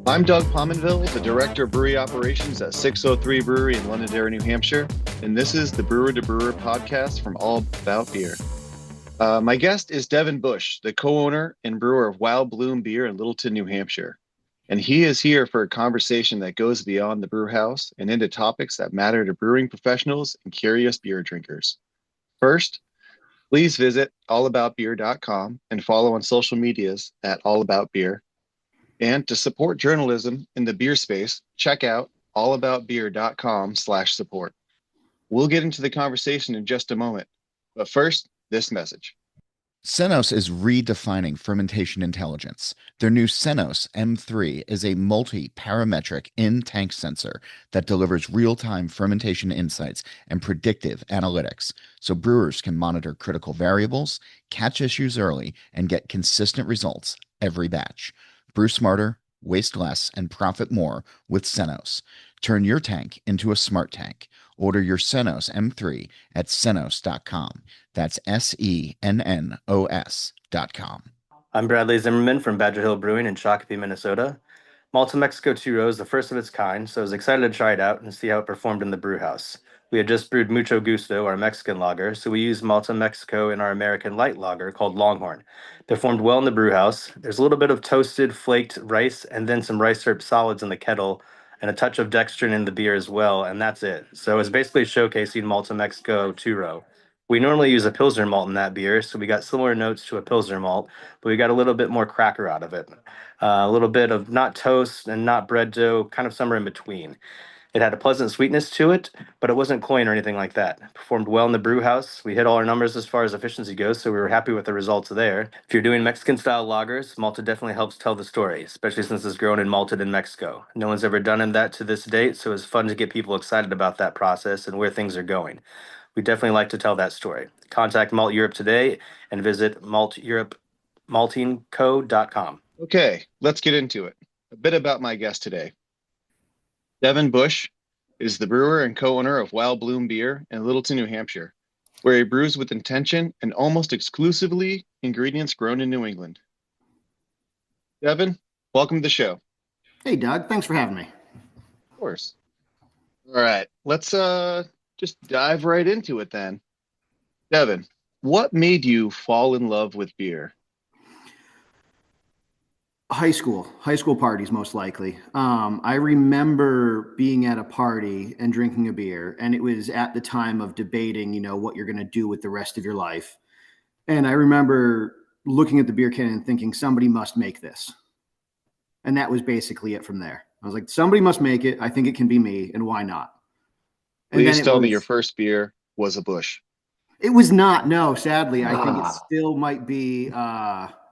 I'm Doug Pominville, the Director of Brewery Operations at 603 Brewery in Londonderry, New Hampshire, and this is the Brewer to Brewer podcast from All About Beer. My guest is Devin Bush, the co-owner and brewer of Wild Bloom Beer in Littleton, New Hampshire. And he is here for a conversation that goes beyond the brew house and into topics that matter to brewing professionals and curious beer drinkers. First, please visit allaboutbeer.com and follow on social medias at allaboutbeer. And to support journalism in the beer space, check out allaboutbeer.com/support. We'll get into the conversation in just a moment. But first, this message. Sennos is redefining fermentation intelligence. Their new Sennos M3 is a multi-parametric in-tank sensor that delivers real-time fermentation insights and predictive analytics, so brewers can monitor critical variables, catch issues early, and get consistent results every batch. Brew smarter, waste less, and profit more with Sennos. Turn your tank into a smart tank. Order your Sennos M3 at sennos.com. That's SENNOS.com. I'm Bradley Zimmerman from Badger Hill Brewing in Shakopee, Minnesota. Malta Mexico 2-Row is the first of its kind, so I was excited to try it out and see how it performed in the brew house. We had just brewed Mucho Gusto, our Mexican lager, so we used Malta Mexico in our American light lager called Longhorn. Performed well in the brew house. There's a little bit of toasted, flaked rice and then some rice syrup solids in the kettle and a touch of dextrin in the beer as well, and that's it. So it's basically showcasing Malta Mexico 2-Row. We normally use a Pilsner malt in that beer, so we got similar notes to a Pilsner malt, but we got a little bit more cracker out of it. A little bit of not toast and not bread dough, kind of somewhere in between. It had a pleasant sweetness to it, but it wasn't cloying or anything like that. Performed well in the brew house. We hit all our numbers as far as efficiency goes, so we were happy with the results there. If you're doing Mexican-style lagers, Malta definitely helps tell the story, especially since it's grown and malted in Mexico. No one's ever done that to this date, so it's fun to get people excited about that process and where things are going. We definitely like to tell that story. Contact Malt Europe today and visit maltingco.com. Okay, let's get into it. A bit about my guest today. Devin Bush is the brewer and co-owner of Wild Bloom Beer in Littleton, New Hampshire, where he brews with intention and almost exclusively ingredients grown in New England. Devin, welcome to the show. Hey, Doug. Thanks for having me. Of course. All right, let's just dive right into it then. Devin, what made you fall in love with beer? High school parties, most likely. I remember being at a party and drinking a beer, and it was at the time of debating, what you're going to do with the rest of your life. And I remember looking at the beer can and thinking, somebody must make this. And that was basically it from there. I was like, somebody must make it. I think it can be me, and why not? And Please tell me your first beer was a Busch. It was not. No, sadly. I think it still might be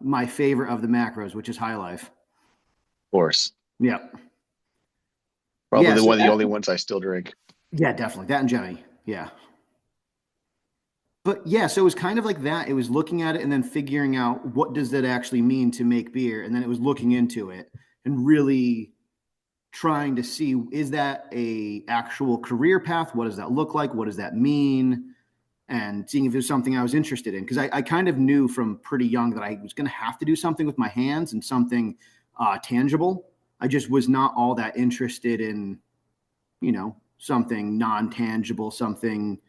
my favorite of the macros, which is High Life. Of course. Yep. Probably one of the only ones I still drink. Yeah, definitely. That and Jenny. Yeah. But yeah, so it was kind of like that. It was looking at it and then figuring out what does that actually mean to make beer. And then it was looking into it and really trying to see, is that a actual career path? What does that look like? What does that mean? And seeing if it was something I was interested in. Because I kind of knew from pretty young that I was going to have to do something with my hands and something tangible. I just was not all that interested in, something non-tangible, something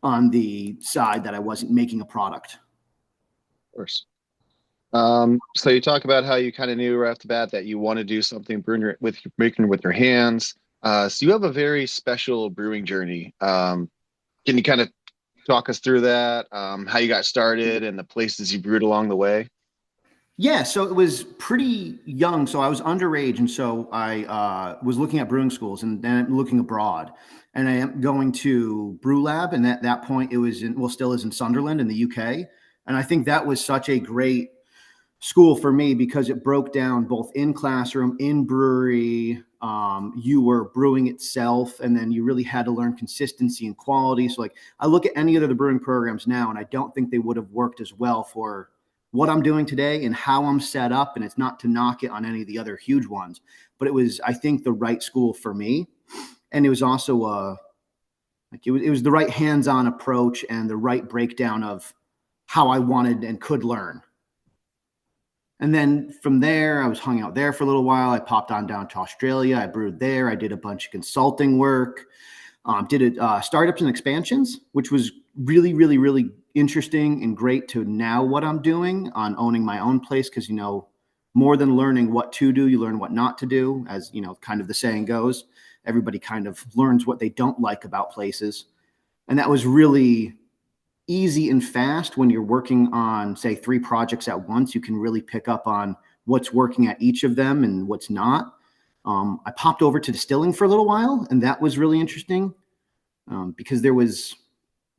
on the side that I wasn't making a product. Of course. So you talk about how you kind of knew right off the bat that you want to do something making with your hands. So you have a very special brewing journey. Can you kind of talk us through that, how you got started and the places you brewed along the way? Yeah, so it was pretty young. So I was underage. And so I was looking at brewing schools and then looking abroad. And I am going to Brew Lab. And at that point, it was still is in Sunderland in the UK. And I think that was such a great school for me because it broke down both in classroom, in brewery. You were brewing itself, and then you really had to learn consistency and quality. So like I look at any of the brewing programs now, and I don't think they would have worked as well for what I'm doing today and how I'm set up. And it's not to knock it on any of the other huge ones, but it was, I think, the right school for me. And it was also it was the right hands-on approach and the right breakdown of how I wanted and could learn. And then from there, I was hung out there for a little while. I popped on down to Australia. I brewed there. I did a bunch of consulting work, did startups and expansions, which was really, really, really interesting and great to now what I'm doing on owning my own place. Because, you know, more than learning what to do, you learn what not to do, as, you know, kind of the saying goes. Everybody kind of learns what they don't like about places. And that was really easy and fast when you're working on, say, 3 projects at once. You can really pick up on what's working at each of them and what's not. I popped over to distilling for a little while, and that was really interesting because there was,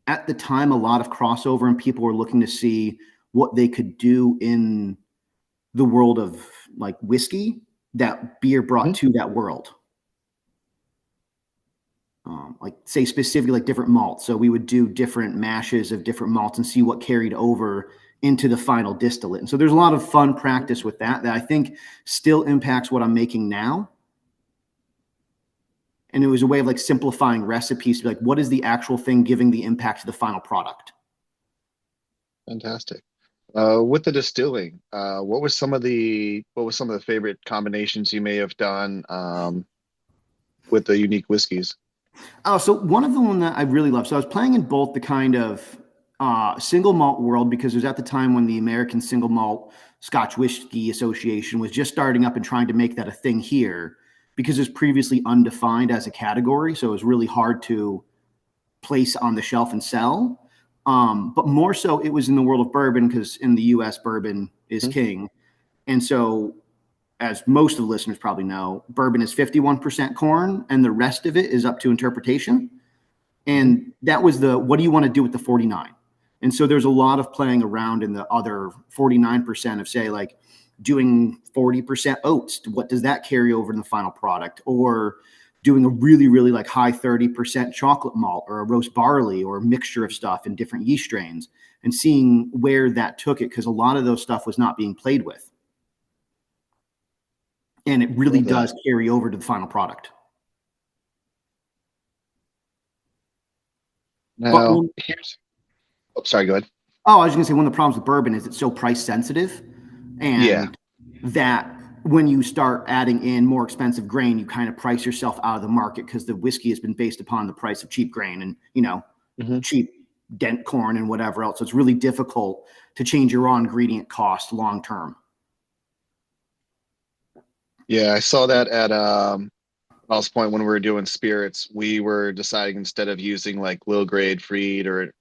at the time, a lot of crossover, and people were looking to see what they could do in the world of like whiskey that beer brought to that world. Like say specifically like different malts. So we would do different mashes of different malts and see what carried over into the final distillate. And so there's a lot of fun practice with that I think still impacts what I'm making now. And it was a way of like simplifying recipes to be like, what is the actual thing giving the impact to the final product? Fantastic. With the distilling, what was some of the favorite combinations you may have done with the unique whiskeys? Oh, so one of the one that I really love. So I was playing in both the kind of single malt world because it was at the time when the American Single Malt Scotch Whisky Association was just starting up and trying to make that a thing here because it was previously undefined as a category. So it was really hard to place on the shelf and sell. But more so it was in the world of bourbon because in the US bourbon is king. And so as most of the listeners probably know, bourbon is 51% corn and the rest of it is up to interpretation. And that was what do you want to do with the 49? And so there's a lot of playing around in the other 49% of say like doing 40% oats. What does that carry over in the final product? Or doing a really, really like high 30% chocolate malt or a roast barley or a mixture of stuff in different yeast strains and seeing where that took it. Cause a lot of those stuff was not being played with. And it really does carry over to the final product. Now, sorry, go ahead. Oh, I was going to say one of the problems with bourbon is it's so price sensitive, and that when you start adding in more expensive grain, you kind of price yourself out of the market because the whiskey has been based upon the price of cheap grain and, you know, cheap dent corn and whatever else. So it's really difficult to change your raw ingredient cost long term. Yeah, I saw that at Miles Point when we were doing spirits. We were deciding instead of using like low grade Fried or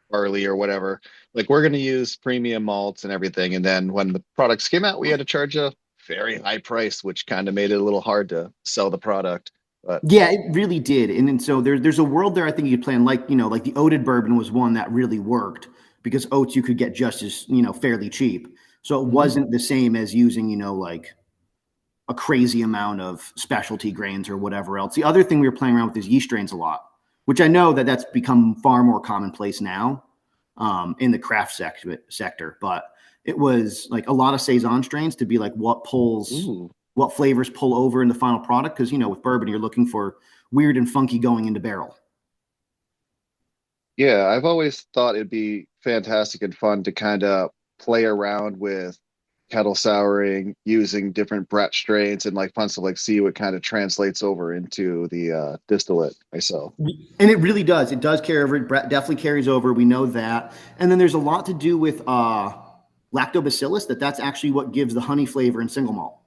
barley or whatever, like we're going to use premium malts and everything. And then when the products came out, we had to charge a very high price, which kind of made it a little hard to sell the product. But yeah, it really did. And so there's a world there I think you could plan like, you know, like the oated bourbon was one that really worked because oats you could get just as, you know, fairly cheap. So it wasn't the same as using, you know, like a crazy amount of specialty grains or whatever else. The other thing we were playing around with is yeast strains a lot, which I know that that's become far more commonplace now in the craft sector. But it was like a lot of Saison strains to be like what flavors pull over in the final product. Because, you know, with bourbon, you're looking for weird and funky going into barrel. yeah, I've always thought it'd be fantastic and fun to kind of play around with kettle souring using different Brett strains and like fun stuff like see what kind of translates over into the distillate myself. And it really does. It does carry over. It definitely carries over. We know that. And then there's a lot to do with lactobacillus. That's actually what gives the honey flavor in single malt.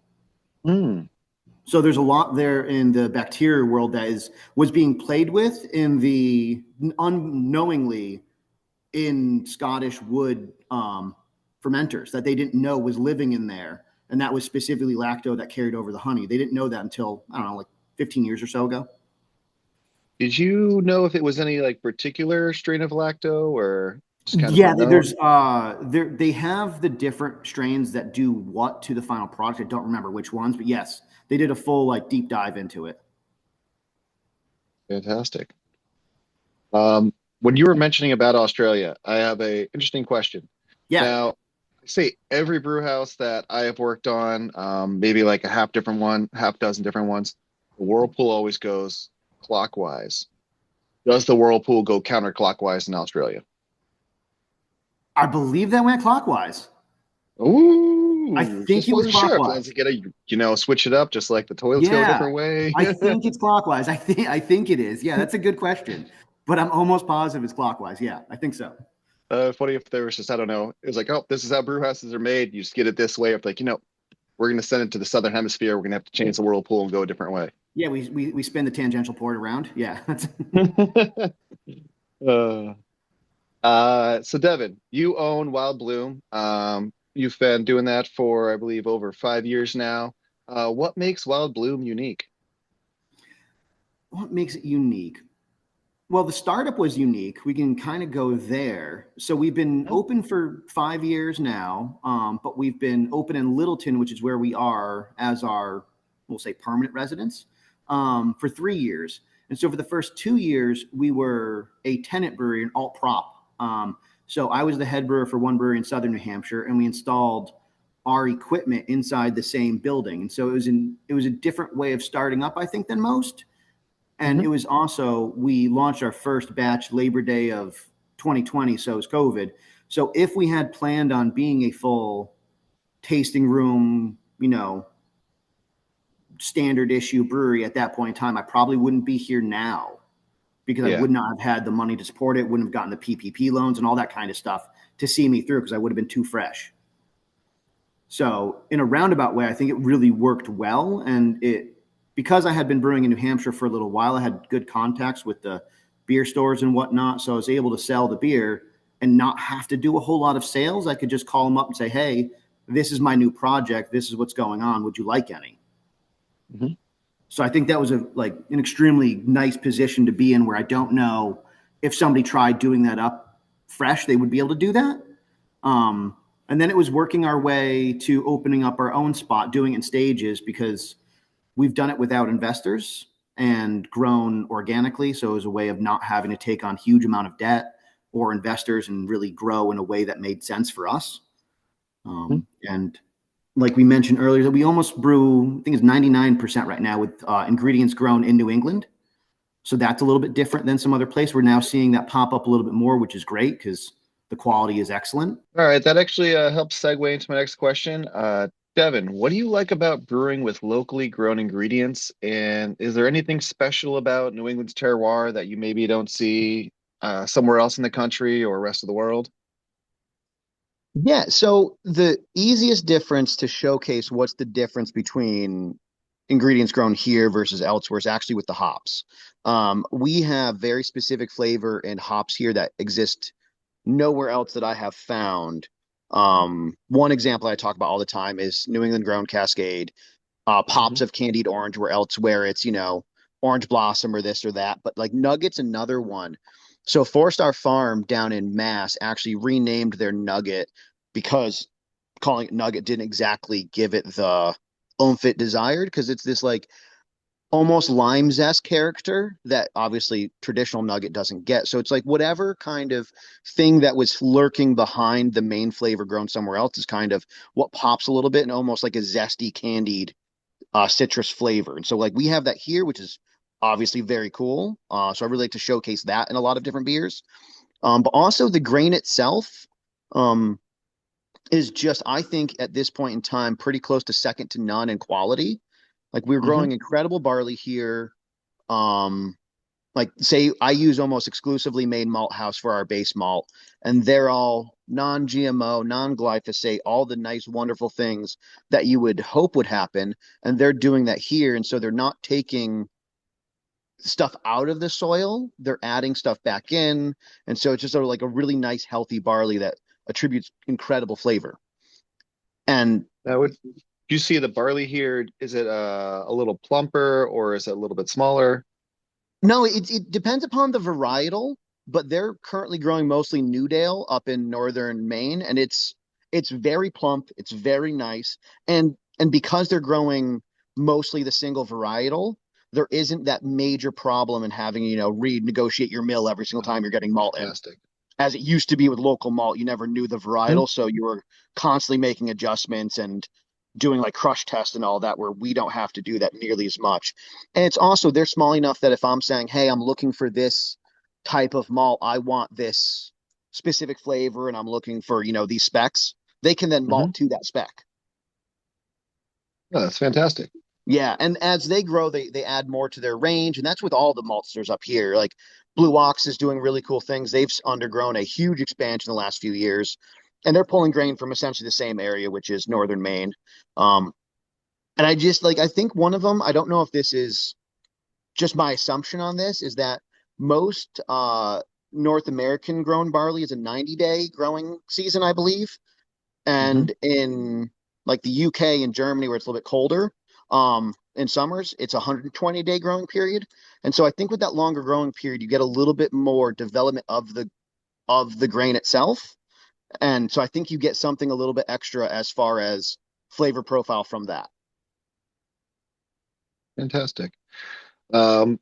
So there's a lot there in the bacteria world that was being played with in the unknowingly in Scottish wood fermenters that they didn't know was living in there. And that was specifically lacto that carried over the honey. They didn't know that until, I don't know, like 15 years or so ago. Did you know if it was any like particular strain of lacto or just kind Yeah, of there's they have the different strains that do what to the final product. I don't remember which ones, but yes, they did a full like deep dive into it. Fantastic. When you were mentioning about Australia, I have a interesting question. Yeah. Now, I say every brew house that I have worked on, maybe like a half dozen different ones, the whirlpool always goes clockwise. Does the whirlpool go counterclockwise in Australia? I believe that went clockwise. Ooh. I Ooh, think just it was wasn't sure if clockwise. that's gonna, switch it up, just like the toilets go a Yeah, different way. I think it's clockwise. I think it is. Yeah, that's a good question, but I'm almost positive it's clockwise. Yeah, I think so. Funny if there was just, I don't know, it was like, oh, this is how brew houses are made. You just get it this way. If like, we're gonna send it to the southern hemisphere, we're gonna have to change the whirlpool and go a different way. Yeah, we spin the tangential port around. Yeah, uh, so Devin, you own Wild Bloom. You've been doing that for, I believe, over 5 years now. What makes Wild Bloom unique? what makes it unique? Well, the startup was unique. We can kind of go there. So we've been Oh, open for 5 years now, but we've been open in Littleton, which is where we are as our, we'll say, permanent residence, for 3 years. And so for the first 2 years, we were a tenant brewery, an alt prop. So I was the head brewer for one brewery in southern New Hampshire, and we installed our equipment inside the same building. And so it was a different way of starting up, I think, than most. And mhm. it was also, we launched our first batch Labor Day of 2020. So it was COVID. So if we had planned on being a full tasting room, standard issue brewery at that point in time, I probably wouldn't be here now because I Yeah. would not have had the money to support it, wouldn't have gotten the PPP loans and all that kind of stuff to see me through because I would have been too fresh. So in a roundabout way, I think it really worked well. And because I had been brewing in New Hampshire for a little while, I had good contacts with the beer stores and whatnot. So I was able to sell the beer and not have to do a whole lot of sales. I could just call them up and say, hey, this is my new project. This is what's going on. Would you like any? Mhm. So I think that was an extremely nice position to be in where I don't know if somebody tried doing that up fresh, they would be able to do that. And then it was working our way to opening up our own spot, doing it in stages because we've done it without investors and grown organically. So it was a way of not having to take on huge amount of debt or investors and really grow in a way that made sense for us. And like we mentioned earlier, that we almost brew, I think it's 99% right now with ingredients grown in New England. So that's a little bit different than some other place. We're now seeing that pop up a little bit more, which is great because the quality is excellent. All right, that actually helps segue into my next question. Devin, what do you like about brewing with locally grown ingredients? And is there anything special about New England's terroir that you maybe don't see somewhere else in the country or rest of the world? Yeah, so the easiest difference to showcase what's the difference between ingredients grown here versus elsewhere is actually with the hops. We have very specific flavor and hops here that exist nowhere else that I have found. One example I talk about all the time is New England grown Cascade, pops Hmm. of candied orange, where elsewhere it's, orange blossom or this or that. But like Nugget's another one. So Four Star Farm down in Mass actually renamed their Nugget because calling it Nugget didn't exactly give it the oomph it desired because it's this like almost lime zest character that obviously traditional Nugget doesn't get. So it's like whatever kind of thing that was lurking behind the main flavor grown somewhere else is kind of what pops a little bit and almost like a zesty candied citrus flavor. And so like we have that here, which is obviously very cool. So I really like to showcase that in a lot of different beers. But also the grain itself um, is just, I think, at this point in time, pretty close to second to none in quality. Like we're Hmm. growing incredible barley here. Um, like say I use almost exclusively made malt house for our base malt, and they're all non-GMO, non-glyphosate, all the nice, wonderful things that you would hope would happen, and they're doing that here, and so they're not taking stuff out of the soil, they're adding stuff back in, and so it's just sort of like a really nice, healthy barley that attributes incredible flavor. And Now, do you see the barley here? Is it a little plumper or is it a little bit smaller? no, it depends upon the varietal, but they're currently growing mostly Newdale up in northern Maine, and it's very plump, it's very nice, and because they're growing mostly the single varietal, there isn't that major problem in having renegotiate your mill every single Oh, time you're getting malt in, fantastic. as it used to be with local malt. You never knew the Hmm. varietal, so you were constantly making adjustments and doing like crush test and all that, where we don't have to do that nearly as much. And it's also, they're small enough that if I'm saying, hey, I'm looking for this type of malt, I want this specific flavor, and I'm looking for, these specs, they can then Hmm. malt to that spec. Oh, that's fantastic. Yeah, and as they grow, they add more to their range, and that's with all the maltsters up here. Like Blue Ox is doing really cool things. They've undergrown a huge expansion in the last few years, and they're pulling grain from essentially the same area, which is northern Maine. Um, and I just like I think one of them. I don't know if this is just my assumption on this is that most North American grown barley is a 90-day growing season, I believe. Hmm. And in like the UK and Germany, where it's a little bit colder, in summers, it's a 120-day growing period. And so I think with that longer growing period, you get a little bit more development of the grain itself. And so I think you get something a little bit extra as far as flavor profile from that. Fantastic. Um,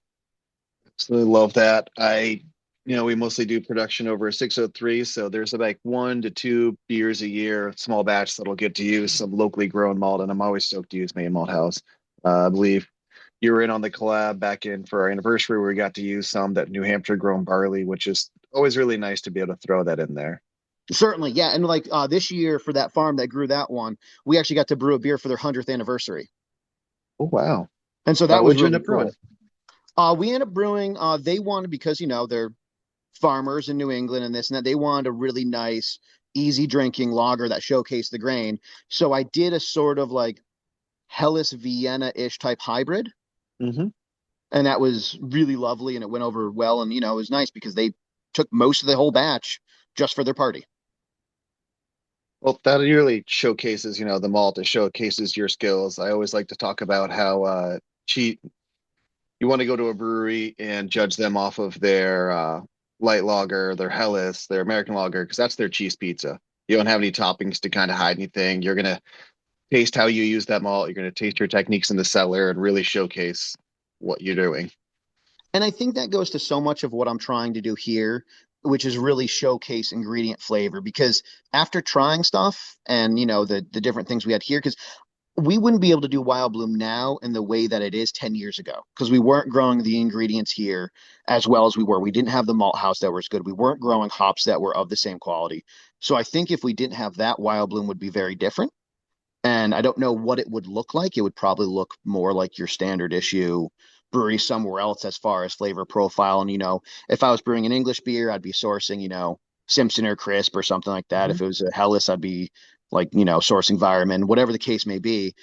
Absolutely love that. We mostly do production over 603, so there's like 1 to 2 beers a year, small batch that'll get to use some locally grown malt, and I'm always stoked to use Maine Malt House. I believe you were in on the collab back in for our anniversary where we got to use some that New Hampshire grown barley, which is always really nice to be able to throw that in there. Certainly, yeah. And like this year for that farm that grew that one, we actually got to brew a beer for their 100th anniversary. Oh wow! And so that was What'd you end really up brewing? cool. We ended up brewing, they wanted, because, they're farmers in New England and this and that, they wanted a really nice, easy drinking lager that showcased the grain. So I did a sort of like Helles Vienna-ish type hybrid. Hmm. And that was really lovely and it went over well. And, it was nice because they took most of the whole batch just for their party. Well, that really showcases, the malt. It showcases your skills. I always like to talk about how cheat you want to go to a brewery and judge them off of their light lager, their Helles, their American lager, because that's their cheese pizza. You don't have any toppings to kind of hide anything. You're gonna taste how you use that malt. You're gonna taste your techniques in the cellar and really showcase what you're doing. And I think that goes to so much of what I'm trying to do here, which is really showcase ingredient flavor. Because after trying stuff and the different things we had here, because we wouldn't be able to do Wild Bloom now in the way that it is 10 years ago because we weren't growing the ingredients here as well as we were. We didn't have the malt house that was good. We weren't growing hops that were of the same quality. So I think if we didn't have that, Wild Bloom would be very different. And I don't know what it would look like. It would probably look more like your standard issue brewery somewhere else as far as flavor profile. And, if I was brewing an English beer, I'd be sourcing, Simpson or Crisp or something like that. Mhm. If it was a Helles, I'd be like, sourcing Environment, whatever the case may be.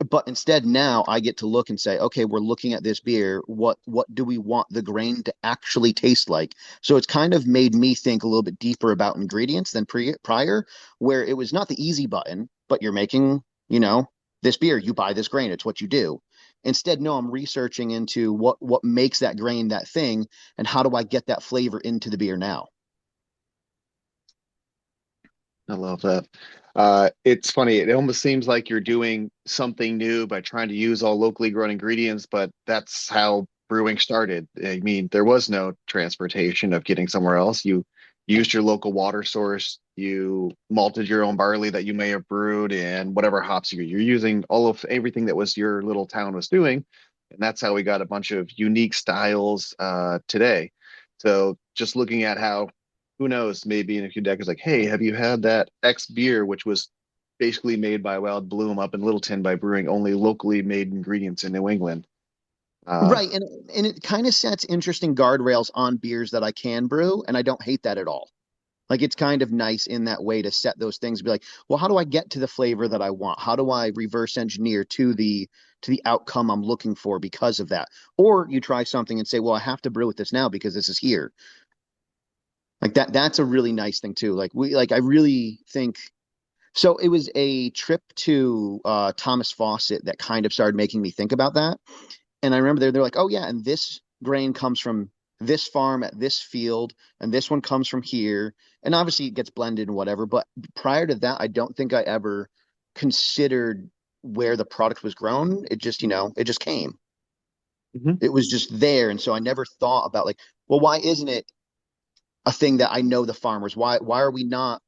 But instead now I get to look and say, okay, we're looking at this beer. What do we want the grain to actually taste like? So it's kind of made me think a little bit deeper about ingredients than prior, where it was not the easy button, but you're making, you know, this beer, you buy this grain, it's what you do. Instead, no, I'm researching into what makes that grain that thing and how do I get that flavor into the beer now? I love that. It's funny. It almost seems like you're doing something new by trying to use all locally grown ingredients, but that's how brewing started. I mean, there was no transportation of getting somewhere else. You used your local water source. You malted your own barley that you may have brewed, and whatever hops you're using, all of everything that was your little town was doing, and that's how we got a bunch of unique styles today. So just looking at how who knows, maybe in a few decades, like, hey, have you had that X beer, which was basically made by Wild Bloom up in Littleton by brewing only locally made ingredients in New England? Uh, Right. And it kind of sets interesting guardrails on beers that I can brew, and I don't hate that at all. Like it's kind of nice in that way to set those things, be like, well, how do I get to the flavor that I want? How do I reverse engineer to the outcome I'm looking for because of that? Or you try something and say, well, I have to brew with this now because this is here. Like that's a really nice thing too. I really think so it was a trip to Thomas Fawcett that kind of started making me think about that. And I remember they're like, oh yeah, and this grain comes from this farm at this field, and this one comes from here. And obviously it gets blended and whatever. But prior to that, I don't think I ever considered where the product was grown. It just, it just came. mhm. It was just there. And so I never thought about like, well, why isn't it a thing that I know the farmers? Why are we not,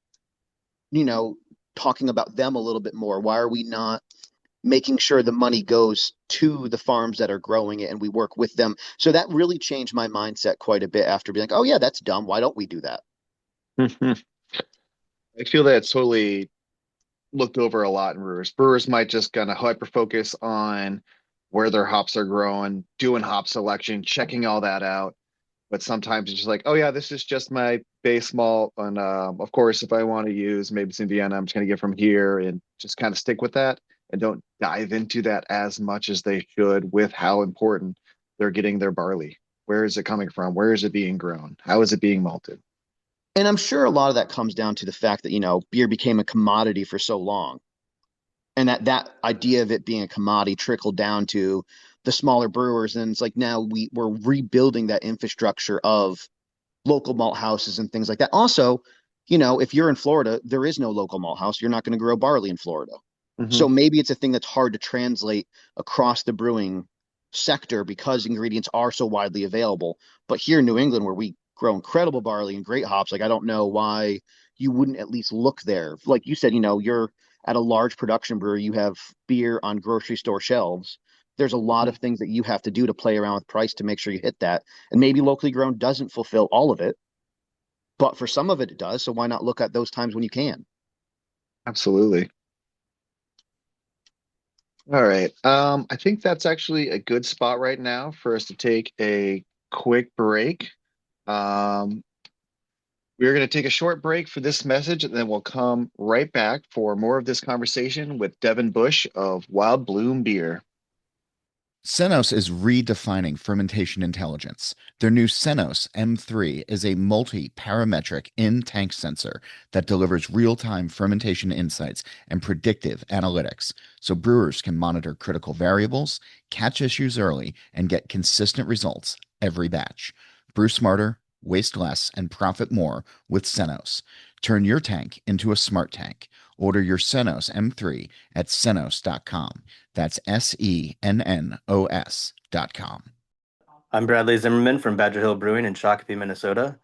you know, talking about them a little bit more? Why are we not making sure the money goes to the farms that are growing it and we work with them? So that really changed my mindset quite a bit after being like, oh yeah, that's dumb. Why don't we do that? I feel that it's totally looked over a lot in brewers. Brewers might just kind of hyper focus on where their hops are growing, doing hop selection, checking all that out. But sometimes it's just like, oh yeah, this is just my base malt, and of course, if I want to use maybe it's Indiana, I'm just going to get from here and just kind of stick with that and don't dive into that as much as they should with how important they're getting their barley. Where is it coming from? Where is it being grown? How is it being malted? And I'm sure a lot of that comes down to the fact that, beer became a commodity for so long. And that idea of it being a commodity trickled down to the smaller brewers. And it's like now we're rebuilding that infrastructure of local malt houses and things like that. Also, if you're in Florida, there is no local malt house. You're not going to grow barley in Florida. Hmm. So maybe it's a thing that's hard to translate across the brewing sector because ingredients are so widely available. But here in New England, where we grow incredible barley and great hops, like I don't know why you wouldn't at least look there. Like you said, you're at a large production brewery, you have beer on grocery store shelves. There's a lot Hmm. of things that you have to do to play around with price to make sure you hit that. And maybe locally grown doesn't fulfill all of it, but for some of it, it does. So why not look at those times when you can? Absolutely. All right. I think that's actually a good spot right now for us to take a quick break. Um, we're going to take a short break for this message, and then we'll come right back for more of this conversation with Devin Bush of Wild Bloom Beer. Sennos is redefining fermentation intelligence. Their new Sennos M3 is a multi-parametric in-tank sensor that delivers real-time fermentation insights and predictive analytics, so brewers can monitor critical variables, catch issues early, and get consistent results every batch. Brew smarter, waste less, and profit more with Sennos. Turn your tank into a smart tank. Order your Sennos M3 at sennos.com. That's SENNOS.com. I'm Bradley Zimmerman from Badger Hill Brewing in Shakopee, Minnesota.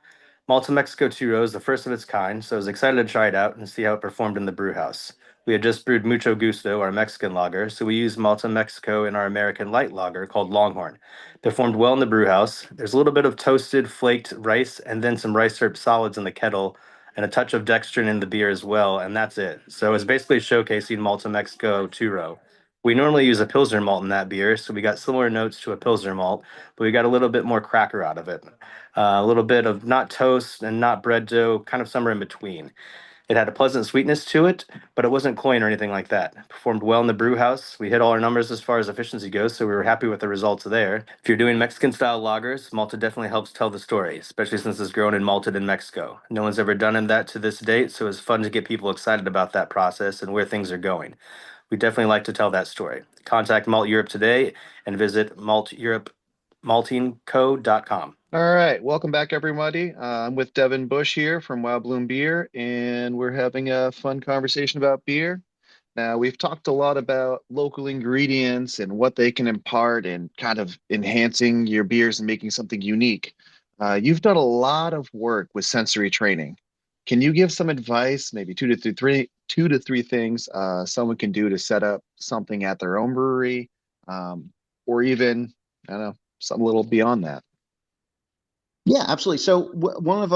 Malta Mexico 2 is the first of its kind, so I was excited to try it out and see how it performed in the brew house. We had just brewed Mucho Gusto, our Mexican lager, so we used Malta Mexico in our American light lager called Longhorn. Performed well in the brew house. There's a little bit of toasted, flaked rice and then some rice syrup solids in the kettle and a touch of dextrin in the beer as well, and that's it. So it's basically showcasing Malta Mexico 2. We normally use a Pilsner malt in that beer, so we got similar notes to a Pilsner malt, but we got a little bit more cracker out of it. A little bit of not toast and not bread dough, kind of somewhere in between. It had a pleasant sweetness to it, but it wasn't cloying or anything like that. Performed well in the brew house. We hit all our numbers as far as efficiency goes, so we were happy with the results there. If you're doing Mexican style lagers, Malta definitely helps tell the story, especially since it's grown and malted in Mexico. No one's ever done that to this date, so it's fun to get people excited about that process and where things are going. We definitely like to tell that story. Contact Malt Europe today and visit maltingco.com. All right, welcome back, everybody. I'm with Devin Bush here from Wild Bloom Beer, and we're having a fun conversation about beer. Now, we've talked a lot about local ingredients and what they can impart and kind of enhancing your beers and making something unique. You've done a lot of work with sensory training. Can you give some advice, maybe two to three things someone can do to set up something at their own brewery, or even, I don't know, something a little beyond that? Yeah, absolutely. So one of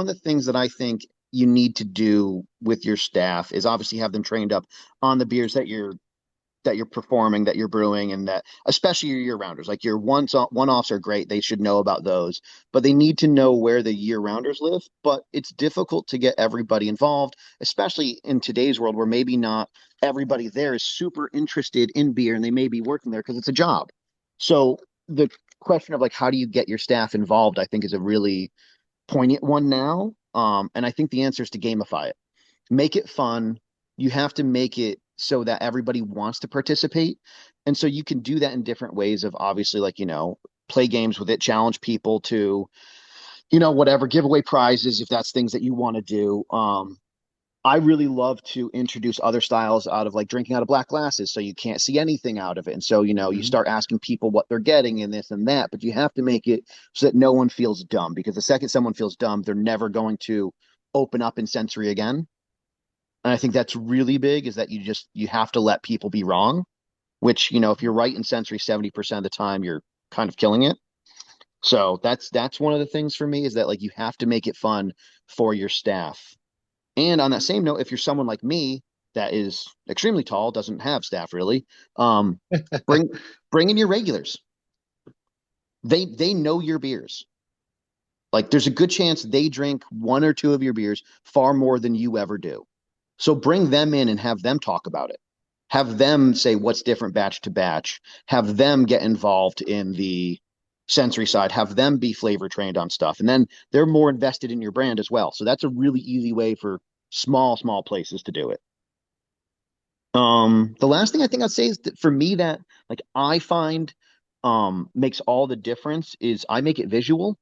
the things that I think you need to do with your staff is obviously have them trained up on the beers that you're performing, that you're brewing, and that especially your year rounders. Like your one offs are great; they should know about those, but they need to know where the year rounders live. But it's difficult to get everybody involved, especially in today's world where maybe not everybody there is super interested in beer, and they may be working there because it's a job. So the question of like how do you get your staff involved, I think, is a really poignant one now. And I think the answer is to gamify it, make it fun. You have to make it so that everybody wants to participate. And so you can do that in different ways of obviously like, play games with it, challenge people to, whatever, give away prizes if that's things that you want to do. I really love to introduce other styles out of like drinking out of black glasses so you can't see anything out of it. And so, you Mhm. start asking people what they're getting in this and that, but you have to make it so that no one feels dumb because the second someone feels dumb, they're never going to open up in sensory again. And I think that's really big is that you have to let people be wrong, which, if you're right in sensory 70% of the time, you're kind of killing it. So that's one of the things for me is that like you have to make it fun for your staff. And on that same note, if you're someone like me, that is extremely tall, doesn't have staff really. Um, bring bring in your regulars. They know your beers. Like there's a good chance they drink one or two of your beers far more than you ever do. So bring them in and have them talk about it. Have them say what's different batch to batch. Have them get involved in the sensory side. Have them be flavor trained on stuff. And then they're more invested in your brand as well. So that's a really easy way for small places to do it. The last thing I think I'd say is that for me that like I find makes all the difference is I make it visual.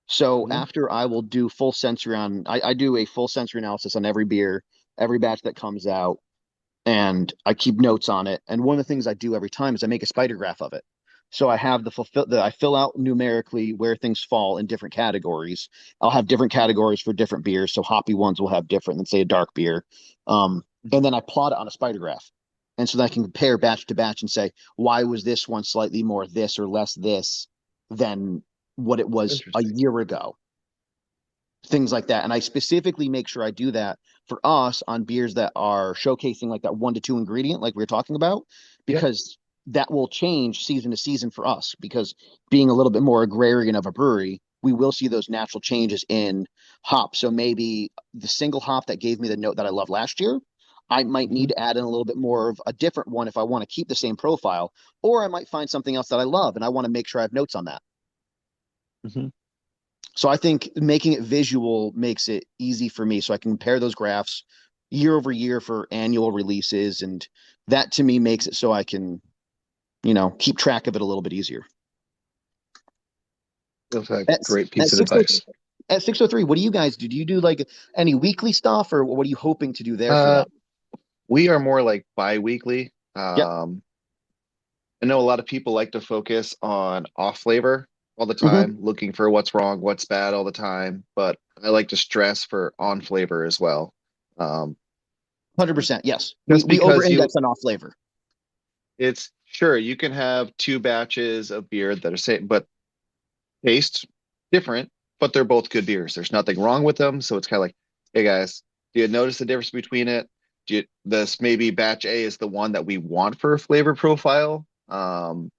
So Mhm. after I will do full sensory on, I do a full sensory analysis on every beer, every batch that comes out, and I keep notes on it. And one of the things I do every time is I make a spider graph of it. So I have I fill out numerically where things fall in different categories. I'll have different categories for different beers. So hoppy ones will have different than say a dark beer. And then I plot it on a spider graph. And so then I can compare batch to batch and say, why was this one slightly more this or less this than what it was a Interesting. year ago? Things like that. And I specifically make sure I do that for us on beers that are showcasing like that 1 to 2 ingredient, like we were talking about, Yeah. because that will change season to season for us. Because being a little bit more agrarian of a brewery, we will see those natural changes in hop. So maybe the single hop that gave me the note that I loved last year, I might need Mhm. to add in a little bit more of a different one if I want to keep the same profile, or I might find something else that I love and I want to make sure I have notes on that. Mhm. So I think making it visual makes it easy for me so I can compare those graphs year over year for annual releases. And that to me makes it so I can, keep track of it a little bit easier. Feels like At, a great at piece of 60, advice. at 603, what do you guys do? Do you do like any weekly stuff or what are you hoping to do there for Uh, that? we are more like bi-weekly. Yep. I know a lot of people like to focus on off flavor all the Mm-hmm. time, looking for what's wrong, what's bad all the time, but I like to stress for on flavor as well. Um, 100%. Yes. We, just we over because index on off flavor. it's sure you can have two batches of beer that are same, but taste different, but they're both good beers. There's nothing wrong with them. So it's kind of like, hey guys, do you notice the difference between it? This maybe batch A is the one that we want for a flavor profile.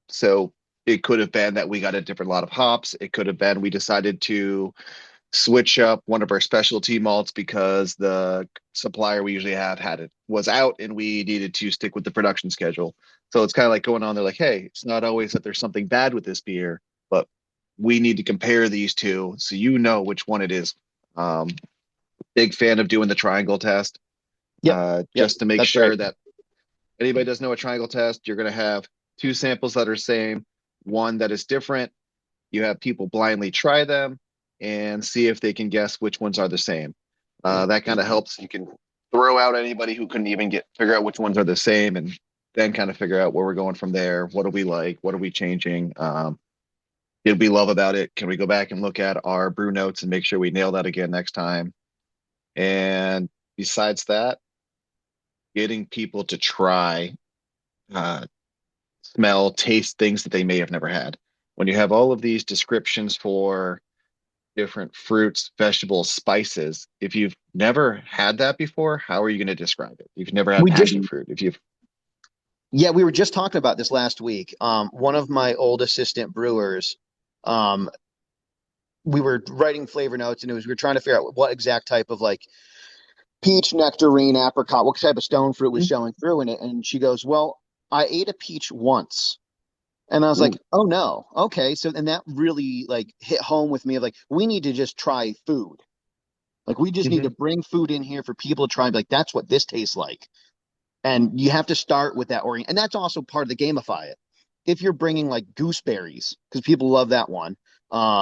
So it could have been that we got a different lot of hops. It could have been we decided to switch up one of our specialty malts because the supplier we usually have had it was out and we needed to stick with the production schedule. So it's kind of like going on there like, hey, it's not always that there's something bad with this beer, but we need to compare these two so you know which one it is. Um, Big fan of doing the triangle test, Yep. Yep. just to make That's right. sure that anybody doesn't know a triangle test, you're going to have two samples that are same, one that is different. You have people blindly try them and see if they can guess which ones are the same. That kind of helps. You can throw out anybody who couldn't even get figure out which ones are the same, and then kind of figure out where we're going from there. What do we like? What are we changing? Did we love about it? Can we go back and look at our brew notes and make sure we nail that again next time? And besides that, getting people to try, uh, smell, taste things that they may have never had. When you have all of these descriptions for different fruits, vegetables, spices. If you've never had that before, how are you going to describe it? You've never had We just passion fruit. If you've Yeah, we were just talking about this last week. One of my old assistant brewers, um, we were writing flavor notes, and we were trying to figure out what exact type of like peach, nectarine, apricot, what type of stone fruit was showing through in it. And she goes, "Well, I ate a peach once." And I was ooh, like, "Oh no, okay." So, and that really like hit home with me of like, we need to just try food. Like, we just need to mhm. bring food in here for people to try and be like, that's what this tastes like. And you have to start with that orient, and that's also part of the gamify it. If you're bringing like gooseberries, because people love that one,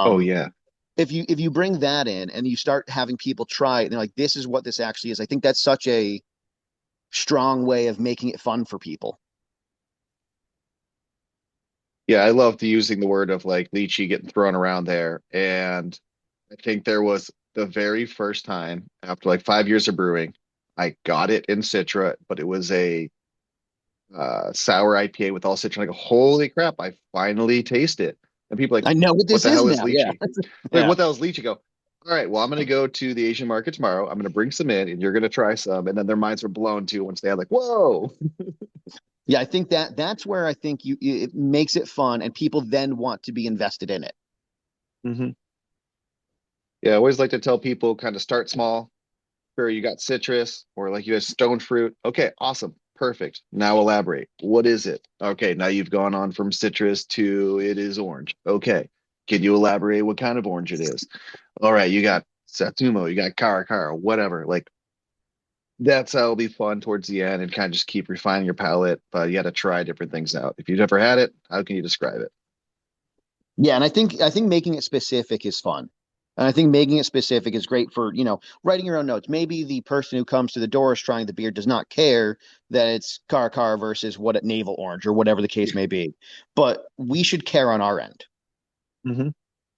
Oh um, yeah, if you bring that in and you start having people try it, and they're like, "This is what this actually is." I think that's such a strong way of making it fun for people. yeah. I loved using the word of like lychee getting thrown around there, and I think there was the very first time after like 5 years of brewing, I got it in Citra, but it was a sour IPA with all citron. Like, holy crap! I finally taste it. And people are like, I know what what this the is hell is now. Yeah, lychee? Like, yeah, what the hell is lychee? Go. All right, well, I'm going to go to the Asian market tomorrow. I'm going to bring some in, and you're going to try some, and then their minds are blown too once they have like, whoa. Yeah, I think that's where I think it makes it fun, and people then want to be invested in it. Hmm. Yeah, I always like to tell people kind of start small. Sure, you got citrus or like you had stone fruit. Okay, awesome. Perfect. Now elaborate. What is it? Okay, now you've gone on from citrus to it is orange. Okay. Can you elaborate what kind of orange it is? All right, you got Satumo, you got Cara, whatever. Like that's how it'll be fun towards the end and kind of just keep refining your palate. But you got to try different things out. If you've never had it, how can you describe it? Yeah, and I think making it specific is fun. And I think making it specific is great for, writing your own notes. Maybe the person who comes to the door is trying the beer does not care that it's Car versus what at Navel Orange or whatever the case may be. But we should care on our end Hmm.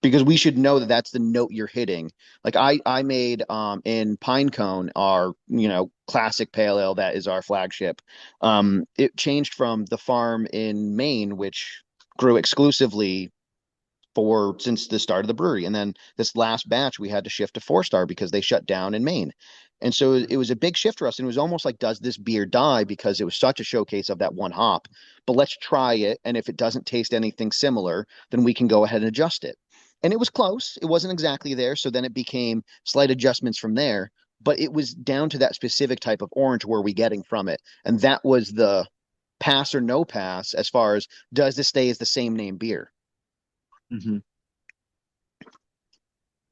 because we should know that that's the note you're hitting. Like I made in Pinecone our, classic pale ale that is our flagship. It changed from the farm in Maine, which grew exclusively for since the start of the brewery. And then this last batch, we had to shift to 4 star because they shut down in Maine. And so it was a big shift for us. And it was almost like, does this beer die? Because it was such a showcase of that one hop. But let's try it. And if it doesn't taste anything similar, then we can go ahead and adjust it. And it was close. It wasn't exactly there. So then it became slight adjustments from there. But it was down to that specific type of orange were we getting from it. And that was the pass or no pass as far as does this stay as the same name beer? Hmm.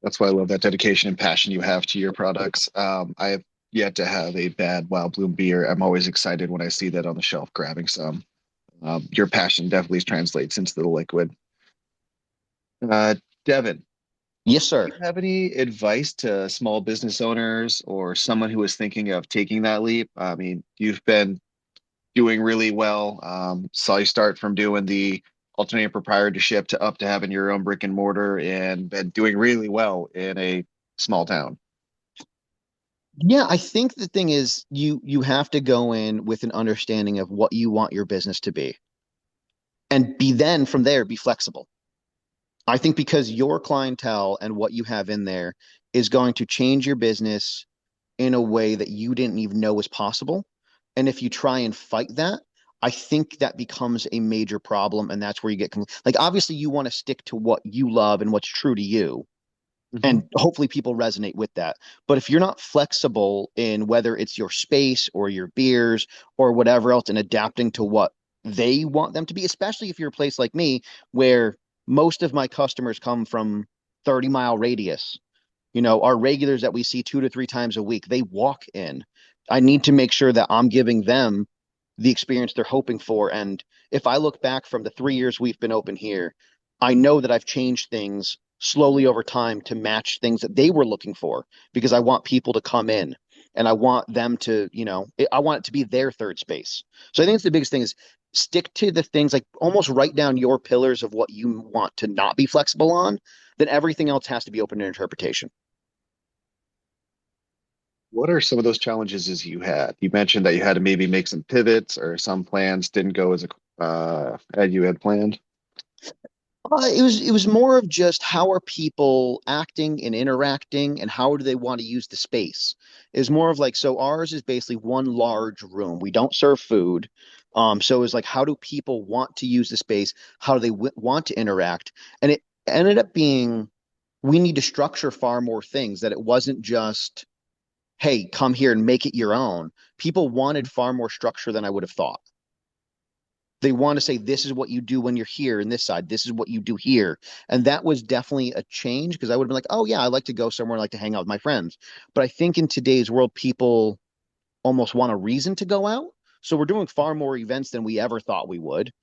That's why I love that dedication and passion you have to your products. I have yet to have a bad Wild Bloom beer. I'm always excited when I see that on the shelf, grabbing some. Your passion definitely translates into the liquid. Uh, Devin, Yes, do sir. you have any advice to small business owners or someone who is thinking of taking that leap? I mean, you've been doing really well. Saw you start from doing the alternative proprietorship to up to having your own brick and mortar and been doing really well in a small town. Yeah, I think the thing is you have to go in with an understanding of what you want your business to be and be then from there be flexible. I think because your clientele and what you have in there is going to change your business in a way that you didn't even know was possible. And if you try and fight that, I think that becomes a major problem. And that's where you get like, obviously, you want to stick to what you love and what's true to you. Hmm. And hopefully people resonate with that. But if you're not flexible in whether it's your space or your beers or whatever else and adapting to what they want them to be, especially if you're a place like me where most of my customers come from 30-mile radius, our regulars that we see 2 to 3 times a week, they walk in. I need to make sure that I'm giving them the experience they're hoping for. And if I look back from the 3 years we've been open here, I know that I've changed things slowly over time to match things that they were looking for because I want people to come in and I want them to, I want it to be their third space. So I think it's the biggest thing is stick to the things like almost write down your pillars of what you want to not be flexible on, then everything else has to be open to interpretation. What are some of those challenges as you had? You mentioned that you had to maybe make some pivots or some plans didn't go as you had planned. It was more of just how are people acting and interacting and how do they want to use the space. It was more of like so ours is basically one large room. We don't serve food. So it's like how do people want to use the space? How do they want to interact? And it ended up being we need to structure far more things that it wasn't just hey, come here and make it your own. People wanted far more structure than I would have thought. They want to say this is what you do when you're here in this side, this is what you do here, and that was definitely a change because I would have been like, oh yeah, I like to go somewhere, I like to hang out with my friends. But I think in today's world people almost want a reason to go out, so we're doing far more events than we ever thought we would.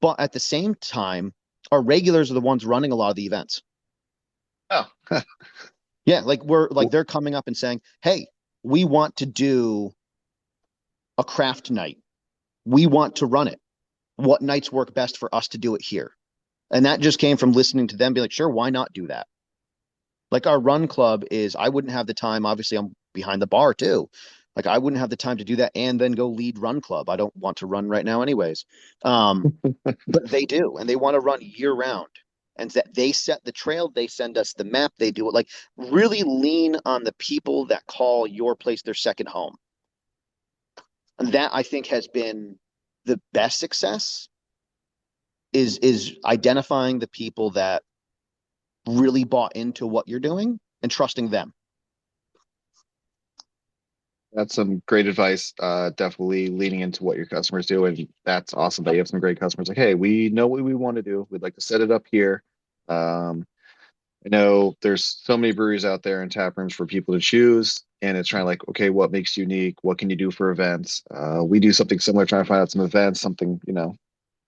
But at the same time, our regulars are the ones running a lot of the events. Oh, Yeah, like we're like they're coming up and saying, hey, we want to do a craft night, we want to run it, what nights work best for us to do it here. And that just came from listening to them be like, sure, why not do that? Like our run club is, I wouldn't have the time. Obviously, I'm behind the bar too. Like I wouldn't have the time to do that and then go lead run club. I don't want to run right now, anyways. But they do, and they want to run year round. and that they set the trail, they send us the map, they do it. Like really lean on the people that call your place their second home. And that I think has been the best success is identifying the people that really bought into what you're doing and trusting them. That's some great advice. Definitely leaning into what your customers do, and that's awesome that you have some great customers. Like, hey, we know what we want to do. We'd like to set it up here. I know there's so many breweries out there and tap rooms for people to choose, and it's trying to like, okay, what makes you unique? What can you do for events? We do something similar, trying to find out some events, something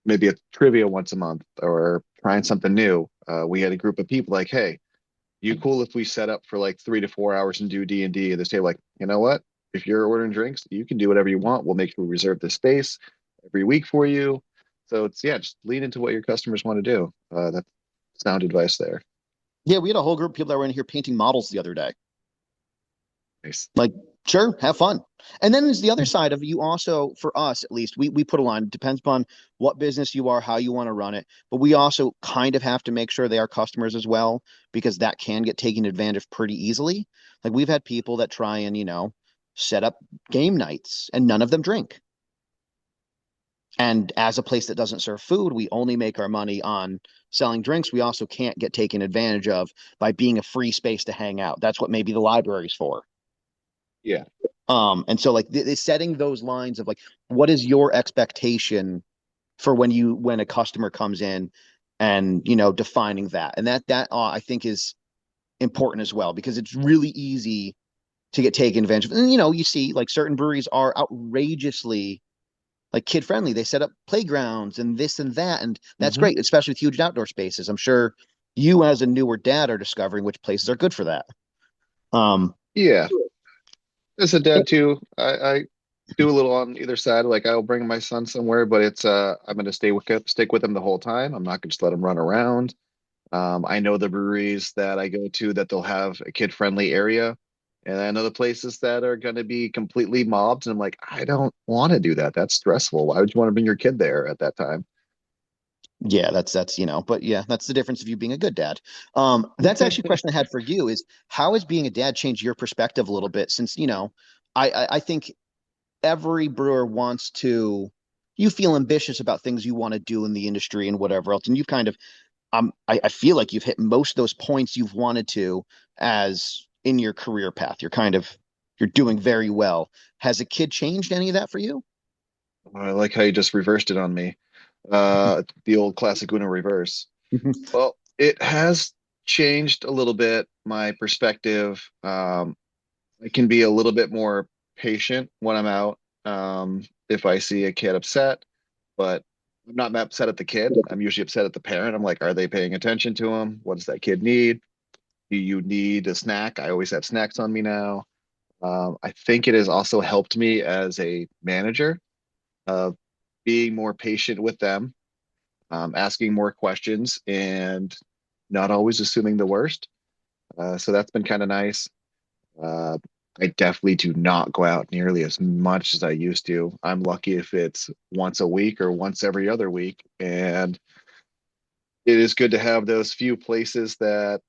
maybe a trivia once a month, or trying something new. We had a group of people like, hey, you cool if we set up for like 3 to 4 hours and do D&D? And they say like, you know what? If you're ordering drinks, you can do whatever you want. We'll make sure we reserve the space every week for you. So it's, yeah, just lean into what your customers want to do. That's sound advice there. Yeah, we had a whole group of people that were in here painting models the other day. Nice. Like, sure, have fun. And then there's the other side of you also, for us at least, we put a line. It depends upon what business you are, how you want to run it. But we also kind of have to make sure they are customers as well, because that can get taken advantage of pretty easily. Like we've had people that try and, set up game nights and none of them drink. And as a place that doesn't serve food, we only make our money on selling drinks. We also can't get taken advantage of by being a free space to hang out. That's what maybe the library's for. Yeah. And so like setting those lines of like, what is your expectation for when a customer comes in, and defining that, and that I think is important as well, because it's really easy to get taken advantage of. And you see like certain breweries are outrageously like kid friendly. They set up playgrounds and this and that, and that's great, especially with huge outdoor spaces. I'm sure you as a newer dad are discovering which places are good for that. Yeah. As a dad too, I do a little on either side. Like I'll bring my son somewhere, but it's I'm going to stick with him the whole time. I'm not going to just let him run around. I know the breweries that I go to that they'll have a kid-friendly area, and I know the places that are going to be completely mobbed. And I'm like, I don't want to do that. That's stressful. Why would you want to bring your kid there at that time? Yeah, that's but yeah, that's the difference of you being a good dad. That's actually a question I had for you is how has being a dad changed your perspective a little bit since, I think every brewer wants to, you feel ambitious about things you want to do in the industry and whatever else. And you've kind of, I feel like you've hit most of those points you've wanted to as in your career path. You're doing very well. Has a kid changed any of that for you? I like how you just reversed it on me. The old classic Uno reverse. Well, it has changed a little bit, my perspective. I can be a little bit more patient when I'm out. If I see a kid upset, but I'm not upset at the kid. I'm usually upset at the parent. I'm like, are they paying attention to him? What does that kid need? Do you need a snack? I always have snacks on me now. I think it has also helped me as a manager of being more patient with them, asking more questions, and not always assuming the worst. So that's been kind of nice. Uh, I definitely do not go out nearly as much as I used to. I'm lucky if it's once a week or once every other week. And it is good to have those few places that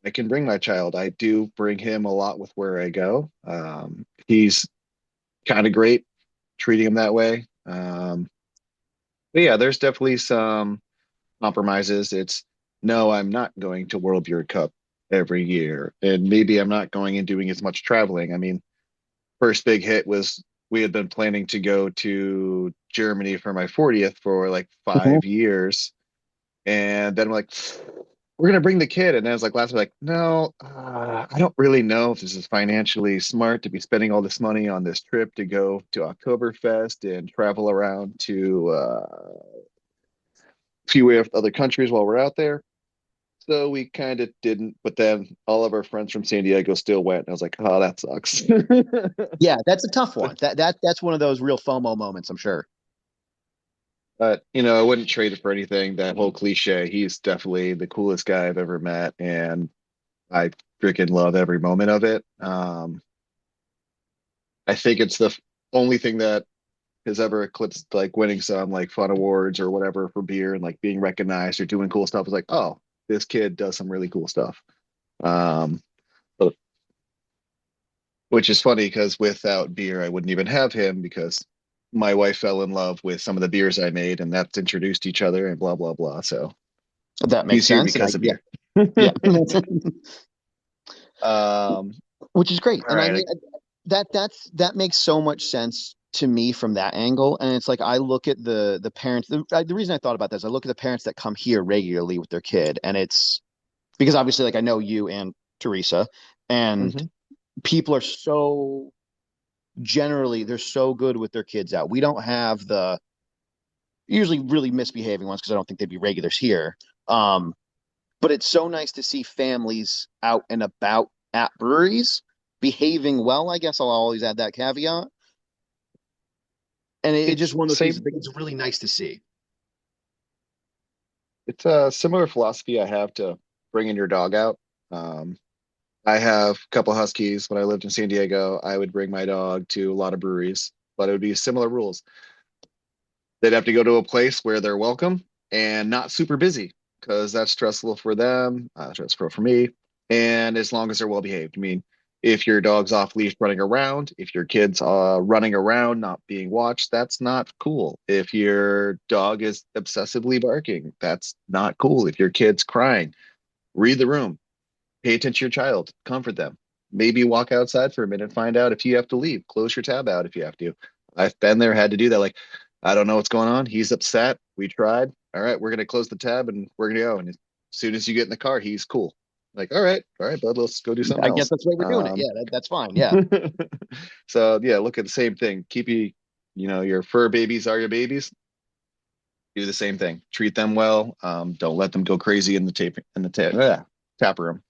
I can bring my child. I do bring him a lot with where I go. He's kind of great treating him that way. But yeah, there's definitely some compromises. It's no, I'm not going to World Beer Cup every year. And maybe I'm not going and doing as much traveling. I mean, first big hit was we had been planning to go to Germany for my 40th for like Mhm. 5 years. And then we're like, we're gonna bring the kid. And then I was like last week, like, no, I don't really know if this is financially smart to be spending all this money on this trip to go to Oktoberfest and travel around to a few other countries while we're out there. So we kind of didn't, but then all of our friends from San Diego still went. And I was like, oh, that sucks. Yeah, that's a tough one. That's one of those real FOMO moments, I'm sure. But I wouldn't trade it for anything. That whole cliche. He's definitely the coolest guy I've ever met, and I freaking love every moment of it. I think it's the only thing that has ever eclipsed like winning some like fun awards or whatever for beer and like being recognized or doing cool stuff. It's like, oh, this kid does some really cool stuff. Um, but, which is funny because without beer, I wouldn't even have him because my wife fell in love with some of the beers I made and that's introduced each other and blah, blah, blah. So That makes he's here sense. And because of beer. yeah. Um, Which is great. all And I right. mean that makes so much sense to me from that angle. And it's like I look at the parents. The reason I thought about this, I look at the parents that come here regularly with their kid, and it's because obviously, like I know you and Teresa, and Mhm. people are so generally they're so good with their kids out. We don't have the usually really misbehaving ones because I don't think they'd be regulars here. Um, but it's so nice to see families out and about at breweries behaving well. I guess I'll always add that caveat. And it's just It's one of those things same. that it's really nice to see. It's a similar philosophy I have to bringing your dog out. Um, I have a couple huskies. When I lived in San Diego, I would bring my dog to a lot of breweries, but it would be similar rules. They'd have to go to a place where they're welcome and not super busy because that's stressful for them, stressful for me. And as long as they're well behaved, I mean, if your dog's off leash running around, if your kid's running around not being watched, that's not cool. If your dog is obsessively barking, that's not cool. If your kid's crying, read the room, pay attention to your child, comfort them. Maybe walk outside for a minute, find out if you have to leave, close your tab out if you have to. I've been there, had to do that. Like, I don't know what's going on. He's upset. We tried. All right, we're gonna close the tab and we're gonna go. And as soon as you get in the car, he's cool. Like, all right, bud, let's go do something I guess else. that's the way we're doing it. Yeah, that's fine. Yeah. So yeah, look at the same thing. Your fur babies are your babies. Do the same thing. Treat them well. Don't let them go crazy in the tap room.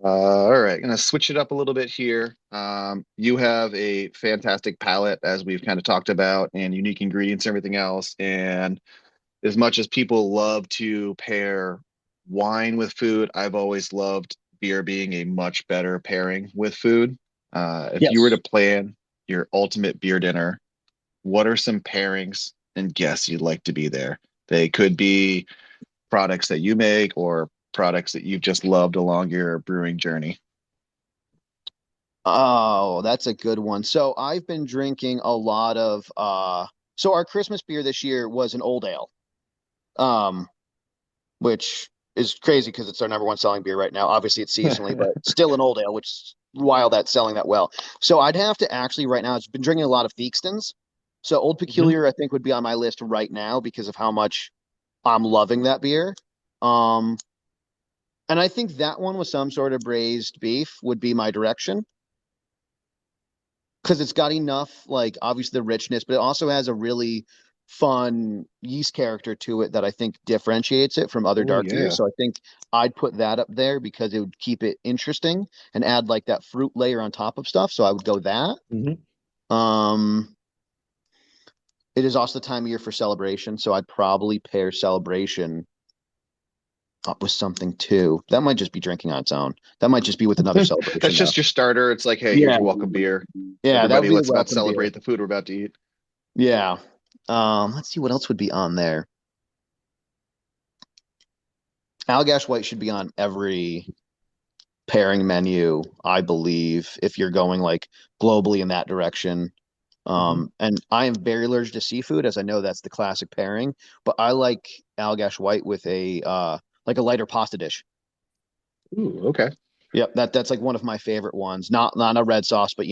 All right, gonna switch it up a little bit here. You have a fantastic palate, as we've kind of talked about, and unique ingredients and everything else. And as much as people love to pair wine with food, I've always loved beer being a much better pairing with food. If you were to Yes. plan your ultimate beer dinner, what are some pairings and guests you'd like to be there? They could be products that you make or products that you've just loved along your brewing journey. Oh, that's a good one. So I've been drinking a lot of so our Christmas beer this year was an old ale. Um, which is crazy because it's our number one selling beer right now. Obviously it's seasonally, but still an old ale, which is wild that's selling that well. So I'd have to actually right now, it's been drinking a lot of Theakstons. So Old Mhm. Peculiar, I think, would be on my list right now because of how much I'm loving that beer. Um, and I think that one with some sort of braised beef would be my direction because it's got enough, like obviously the richness, but it also has a really fun yeast character to it that I think differentiates it from other Oh dark beers. yeah. So I think I'd put that up there because it would keep it interesting and add like that fruit layer on top of stuff. So I would go that. Mhm. Um, it is also the time of year for celebration, so I'd probably pair celebration up with something too. That might just be drinking on its own. That might just be with another That's celebration though. just your starter. It's like, hey, here's Yeah, your welcome beer. yeah, that would Everybody, be the let's about welcome beer. celebrate the food we're about to eat. Yeah. Let's see what else would be on there. Allagash White should be on every pairing menu, I believe, if you're going like globally in that direction. Mhm. And I am very allergic to seafood, as I know that's the classic pairing, but I like Allagash White with a like a lighter pasta dish. Ooh, okay. Yep, that's like one of my favorite ones. Not a red sauce, but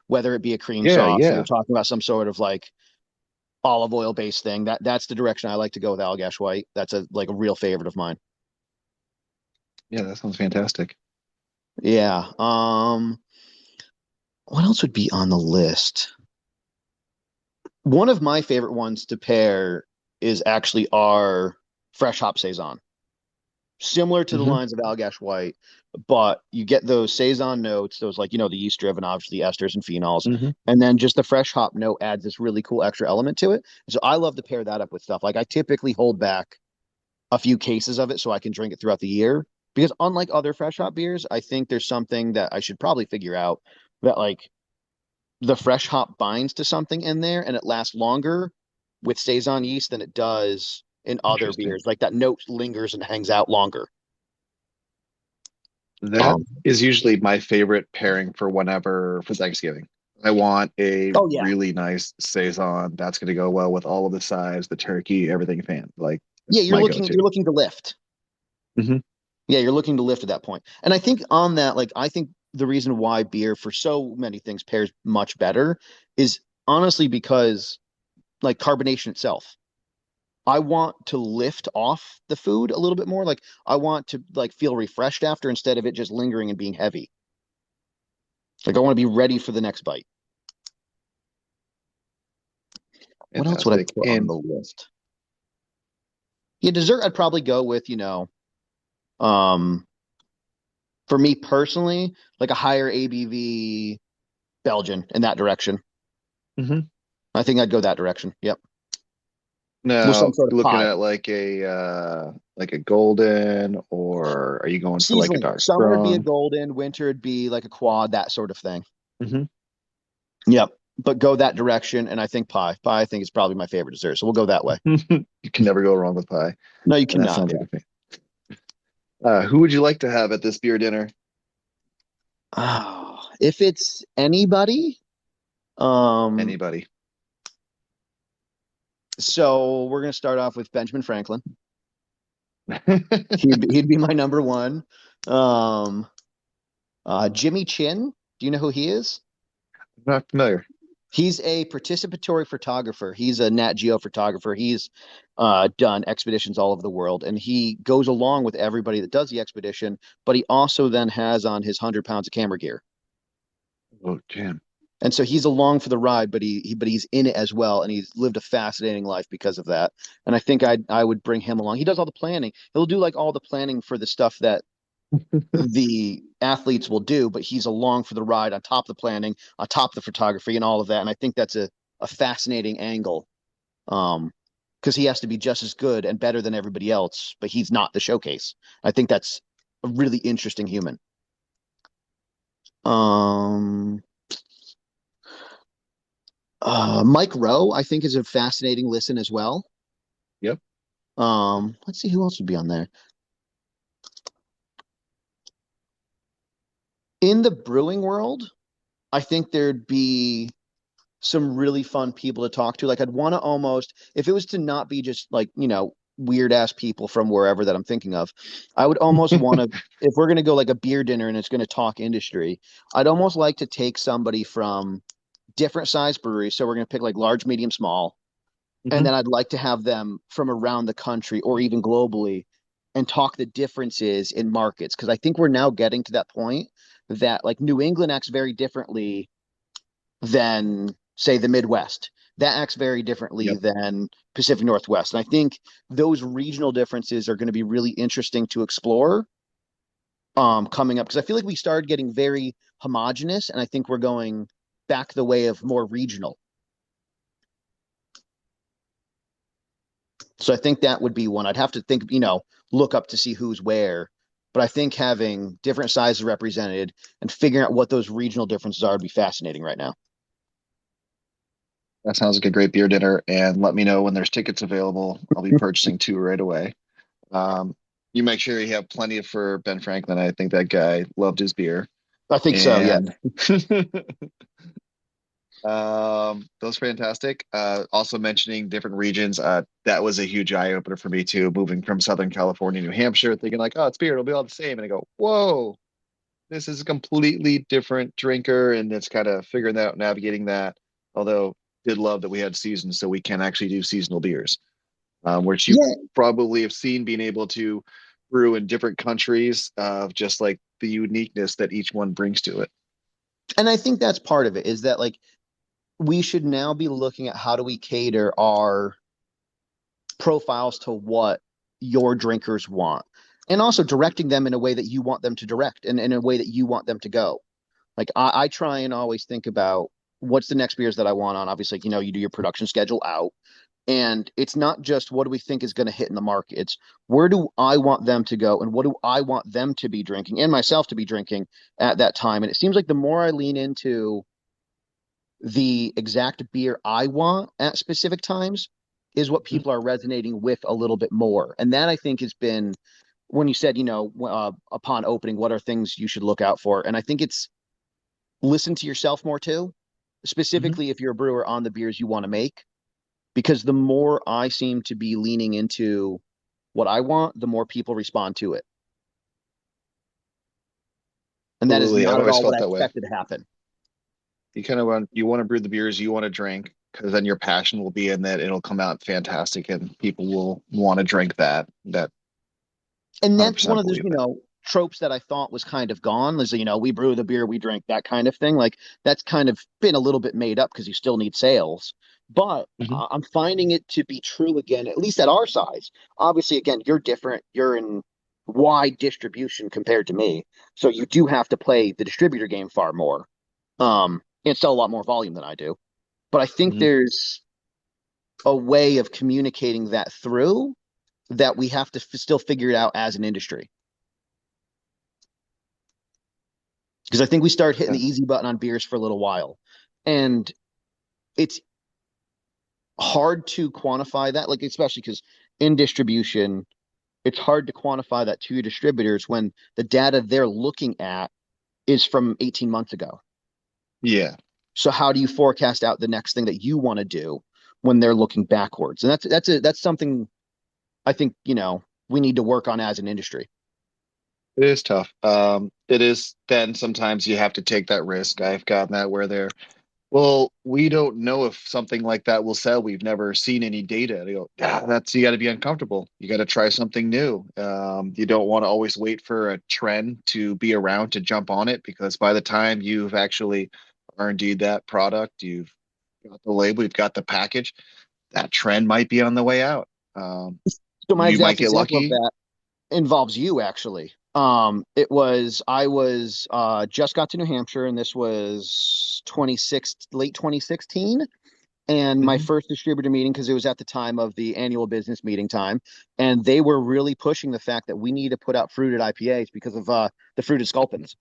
whether it be a cream Yeah, sauce or we're yeah. talking about some sort of like olive oil based thing. That's the direction I like to go with Allagash White. That's a like a real favorite of mine. Yeah, that sounds fantastic. Yeah. What else would be on the list? One of my favorite ones to pair is actually our fresh hop saison. Similar to the Hmm. lines of Allagash White, but you get those saison notes, those like the yeast driven, obviously esters and phenols, Hmm. and then just the fresh hop note adds this really cool extra element to it. So I love to pair that up with stuff. Like I typically hold back a few cases of it so I can drink it throughout the year. Because unlike other fresh hop beers, I think there's something that I should probably figure out that like the fresh hop binds to something in there and it lasts longer with Saison yeast than it does in other Interesting. beers. Like that note lingers and hangs out longer. That is usually my favorite pairing for Thanksgiving. I want a Oh yeah. really nice Saison that's going to go well with all of the sides, the turkey, everything Like Yeah, that's my go-to. you're looking to lift. Mhm. Yeah, you're looking to lift at that point. And I think on that, like I think the reason why beer for so many things pairs much better is honestly because like carbonation itself. I want to lift off the food a little bit more. Like I want to like feel refreshed after instead of it just lingering and being heavy. Like I want to be ready for the next bite. What else would I Fantastic. put on And the list? Yeah, dessert I'd probably go with, um for me personally, like a higher ABV Belgian in that direction. Mhm. I think I'd go that direction. Yep. With some Now sort of looking pie. at like a golden, or are you going for like a Seasonal. dark Summer would be a strong? golden, winter would be like a quad, that sort of thing. Mhm. Yep. But go that direction, and I think pie. Pie, I think, is probably my favorite dessert. So we'll go that way. You can never go wrong with pie. No, you And that cannot. sounds Yeah. like a fan. Who would you like to have at this beer dinner? Oh, if it's anybody, um, Anybody. so we're gonna start off with Benjamin Franklin. He'd be my number one. Um, Jimmy Chin. Do you know who he is? Not familiar. He's a participatory photographer. He's a Nat Geo photographer. He's done expeditions all over the world, and he goes along with everybody that does the expedition. But he also then has on his 100 pounds of camera gear, Oh, Jim. and so he's along for the ride. But he's in it as well, and he's lived a fascinating life because of that. And I think I would bring him along. He does all the planning. He'll do like all the planning for the stuff that the athletes will do, but he's along for the ride on top of the planning, on top of the photography and all of that. And I think that's a fascinating angle. Because he has to be just as good and better than everybody else, but he's not the showcase. I think that's a really interesting human. Um, Mike Rowe, I think, is a fascinating listen as well. Yep. Let's see who else would be on there. In the brewing world, I think there'd be some really fun people to talk to. Like I'd want to almost, if it was to not be just like, weird ass people from wherever that I'm thinking of, I would almost want to, if we're going to go like a beer dinner and it's going to talk industry, I'd almost like to take somebody from different size breweries. So we're going to pick like large, medium, small. And Mhm. then I'd like to have them from around the country or even globally and talk the differences in markets. Cause I think we're now getting to that point that like New England acts very differently than say the Midwest. That acts very differently Yep. than Pacific Northwest. And I think those regional differences are going to be really interesting to explore coming up because I feel like we started getting very homogenous and I think we're going back the way of more regional. So I think that would be one. I'd have to think, look up to see who's where. But I think having different sizes represented and figuring out what those regional differences are would be fascinating right now. That sounds like a great beer dinner. And let me know when there's tickets available. I'll be purchasing two right away. Um, you make sure you have plenty for Ben Franklin. I think that guy loved his beer. I think so, yeah. And those fantastic. Also mentioning different regions. That was a huge eye opener for me too. Moving from Southern California, New Hampshire, thinking like, oh, it's beer, it'll be all the same. And I go, whoa, this is a completely different drinker, and it's kind of figuring that out, navigating that. Although, did love that we had seasons, so we can actually do seasonal beers, which you Yeah. probably have seen being able to brew in different countries of just like the uniqueness that each one brings to it. And I think that's part of it is that like we should now be looking at how do we cater our profiles to what your drinkers want and also directing them in a way that you want them to direct and in a way that you want them to go. Like I try and always think about what's the next beers that I want on. Obviously, you do your production schedule out. And it's not just what do we think is going to hit in the market. It's where do I want them to go and what do I want them to be drinking and myself to be drinking at that time. And it seems like the more I lean into the exact beer I want at specific times is what people are resonating with a little bit more. And that I think has been when you said, upon opening, what are things you should look out for? And I think it's listen to yourself more too, Mhm. specifically if you're a brewer on the beers you want to make. Because the more I seem to be leaning into what I want, the more people respond to it. And that is Absolutely. I've not at always all what felt I that way. expected to happen. You want to brew the beers you want to drink because then your passion will be in that it'll come out fantastic and people will want to drink that. And that's one 100% of those, believe that. tropes that I thought was kind of gone. Is, we brew the beer, we drink, that kind of thing. Like that's kind of been a little bit made up because you still need sales. But Mhm. I'm finding it to be true again, at least at our size. Obviously, again, you're different. You're in wide distribution compared to me. So you do have to play the distributor game far more. And sell a lot more volume than I do. But I think Mhm. there's a way of communicating that through that we have to still figure it out as an industry. Because I think we start hitting Yeah. the easy button on beers for a little while. And it's hard to quantify that, like, especially because in distribution, it's hard to quantify that to your distributors when the data they're looking at is from 18 months ago. Yeah. So how do you forecast out the next thing that you want to do when they're looking backwards? And that's something I think, we need to work on as an industry. It is tough. It is then sometimes you have to take that risk. I've gotten that where they're, well, we don't know if something like that will sell. We've never seen any data. They go, yeah, you got to be uncomfortable. You got to try something new. You don't want to always wait for a trend to be around to jump on it because by the time you've actually R&D that product, you've got the label, you've got the package, that trend might be on the way out. Um, So my you might exact get example of lucky. that involves you actually. It was I was just got to New Hampshire, and this was late 2016, and my Mhm. first distributor meeting because it was at the time of the annual business meeting time, and they were really pushing the fact that we need to put out fruited IPAs because of the fruited sculpins.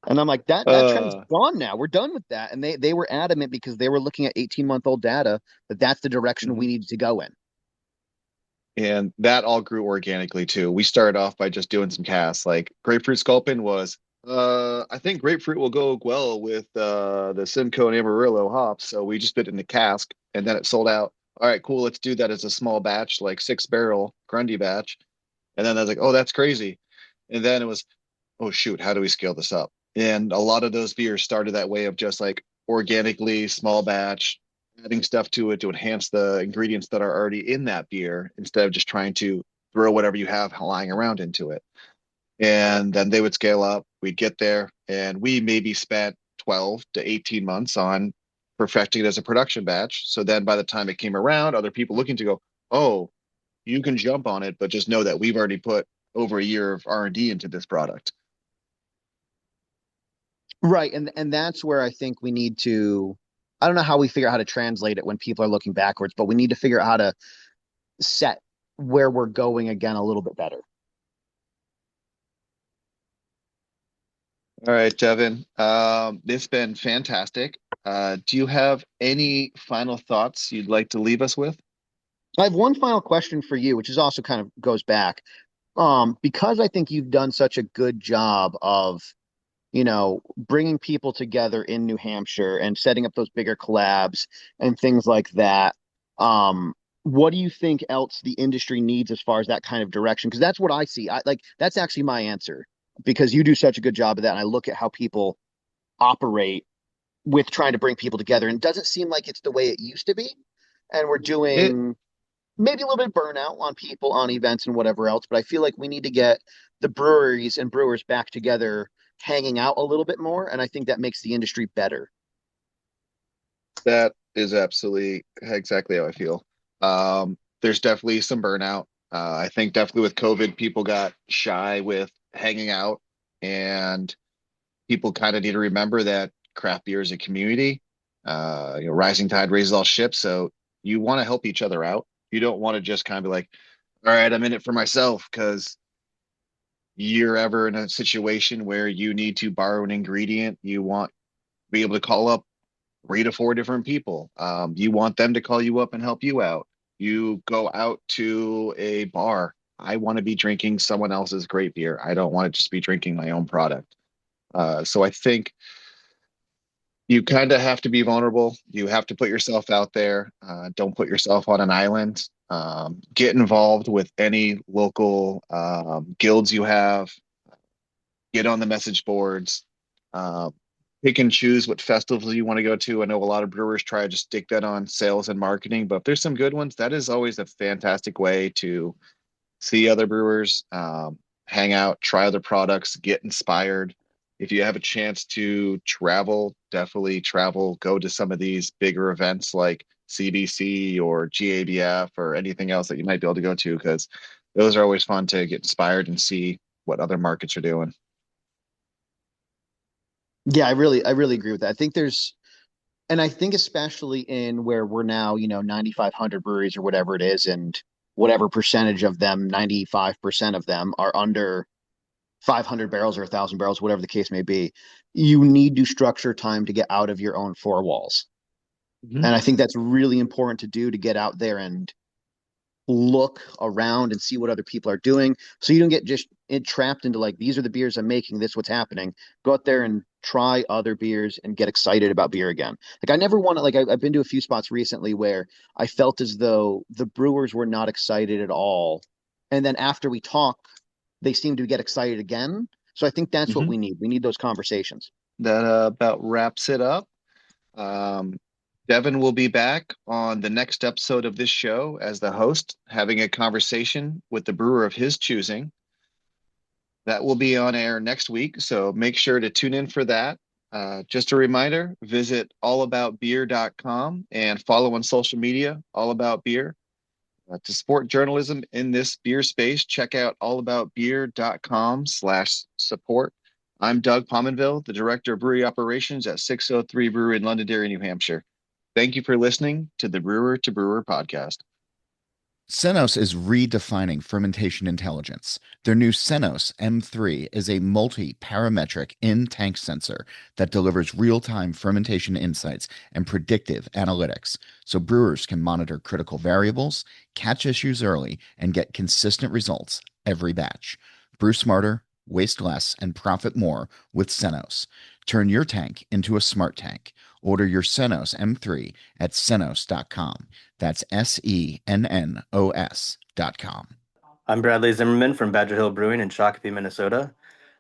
And I'm like, that trend's Uh, gone now. We're done with that. And they were adamant because they were looking at 18-month-old data that that's the direction we mhm. needed to go in. And that all grew organically too. We started off by just doing some casts. Like grapefruit sculpin was, I think grapefruit will go well with the Simcoe and Amarillo hops. So we just put it in the cask and then it sold out. All right, cool. Let's do that as a small batch, like 6 barrel Grundy batch. And then I was like, oh, that's crazy. And then it was, oh shoot, how do we scale this up? And a lot of those beers started that way of just like organically small batch, adding stuff to it to enhance the ingredients that are already in that beer instead of just trying to throw whatever you have lying around into it. And then they would scale up. We'd get there, and we maybe spent 12 to 18 months on perfecting it as a production batch. So then by the time it came around, other people looking to go, oh, you can jump on it, but just know that we've already put over a year of R&D into this product. Right. And that's where I think we need to I don't know how we figure out how to translate it when people are looking backwards, but we need to figure out how to set where we're going again a little bit better. All right, Devin. It's been fantastic. Do you have any final thoughts you'd like to leave us with? I have one final question for you, which is also kind of goes back. Because I think you've done such a good job of, bringing people together in New Hampshire and setting up those bigger collabs and things like that. What do you think else the industry needs as far as that kind of direction? Because that's what I see. That's actually my answer because you do such a good job of that. And I look at how people operate with trying to bring people together, and it doesn't seem like it's the way it used to be. And we're It doing maybe a little bit of burnout on people, on events, and whatever else. But I feel like we need to get the breweries and brewers back together, hanging out a little bit more. And I think that makes the industry better. that is absolutely exactly how I feel. There's definitely some burnout. I think definitely with COVID, people got shy with hanging out, and people kind of need to remember that craft beer is a community. Rising tide raises all ships, so you want to help each other out. You don't want to just kind of be like, all right, I'm in it for myself because you're ever in a situation where you need to borrow an ingredient, you want to be able to call up 3 to 4 different people. You want them to call you up and help you out. You go out to a bar. I want to be drinking someone else's great beer. I don't want to just be drinking my own product. So I think you kind of have to be vulnerable. You have to put yourself out there. Don't put yourself on an island. Get involved with any local guilds you have. Get on the message boards. Uh, Pick and choose what festivals you want to go to. I know a lot of brewers try to just stick that on sales and marketing, but if there's some good ones, that is always a fantastic way to see other brewers, hang out, try other products, get inspired. If you have a chance to travel, definitely travel, go to some of these bigger events like CBC or GABF or anything else that you might be able to go to, because those are always fun to get inspired and see what other markets are doing. Yeah, I really agree with that. I think there's, and I think especially in where we're now, 9,500 breweries or whatever it is, and whatever percentage of them, 95% of them are under 500 barrels or 1,000 barrels, whatever the case may be. You need to structure time to get out of your own four walls. Mhm. And I think that's really important to do, to get out there and look around and see what other people are doing, so you don't get just trapped into like, these are the beers I'm making, this what's happening. Go out there and try other beers and get excited about beer again. Like, I never want to, like, I've been to a few spots recently where I felt as though the brewers were not excited at all, and then after we talk, they seem to get excited again. So I think that's what Mhm. we need those conversations. That about wraps it up. Um, Devin will be back on the next episode of this show as the host, having a conversation with the brewer of his choosing. That will be on air next week, so make sure to tune in for that. Just a reminder, visit allaboutbeer.com and follow on social media, All About Beer. To support journalism in this beer space, check out allaboutbeer.com/support. I'm Doug Pominville, the Director of Brewery Operations at 603 Brewery in Londonderry, New Hampshire. Thank you for listening to the Brewer to Brewer podcast. Sennos is redefining fermentation intelligence. Their new Sennos M3 is a multi-parametric in-tank sensor that delivers real-time fermentation insights and predictive analytics, so brewers can monitor critical variables, catch issues early, and get consistent results every batch. Brew smarter, waste less, and profit more with Sennos. Turn your tank into a smart tank. Order your Sennos M3 at sennos.com. That's SENNOS.com. I'm Bradley Zimmerman from Badger Hill Brewing in Shakopee, Minnesota.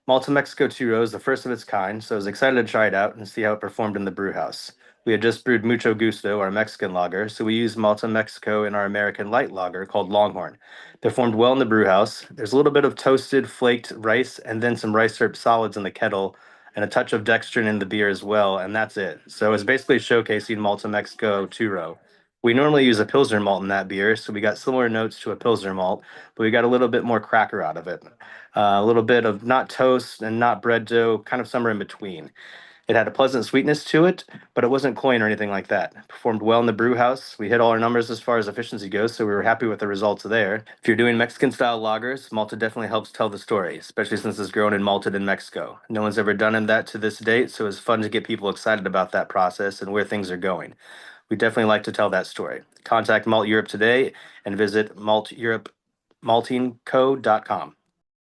Malta Mexico 2 is the first of its kind, so I was excited to try it out and see how it performed in the brew house. We had just brewed Mucho Gusto, our Mexican lager, so we used Malta Mexico in our American light lager called Longhorn. Performed well in the brew house. There's a little bit of toasted, flaked rice and then some rice syrup solids in the kettle and a touch of dextrin in the beer as well, and that's it. So it's basically showcasing Malta Mexico 2. We normally use a Pilsner malt in that beer, so we got similar notes to a Pilsner malt, but we got a little bit more cracker out of it. A little bit of not toast and not bread dough, kind of somewhere in between. It had a pleasant sweetness to it, but it wasn't cloying or anything like that. Performed well in the brew house. We hit all our numbers as far as efficiency goes, so we were happy with the results there. If you're doing Mexican style lagers, Malta definitely helps tell the story, especially since it's grown and malted in Mexico. No one's ever done that to this date, so it's fun to get people excited about that process and where things are going. We definitely like to tell that story. Contact Malt Europe today and visit maltingco.com.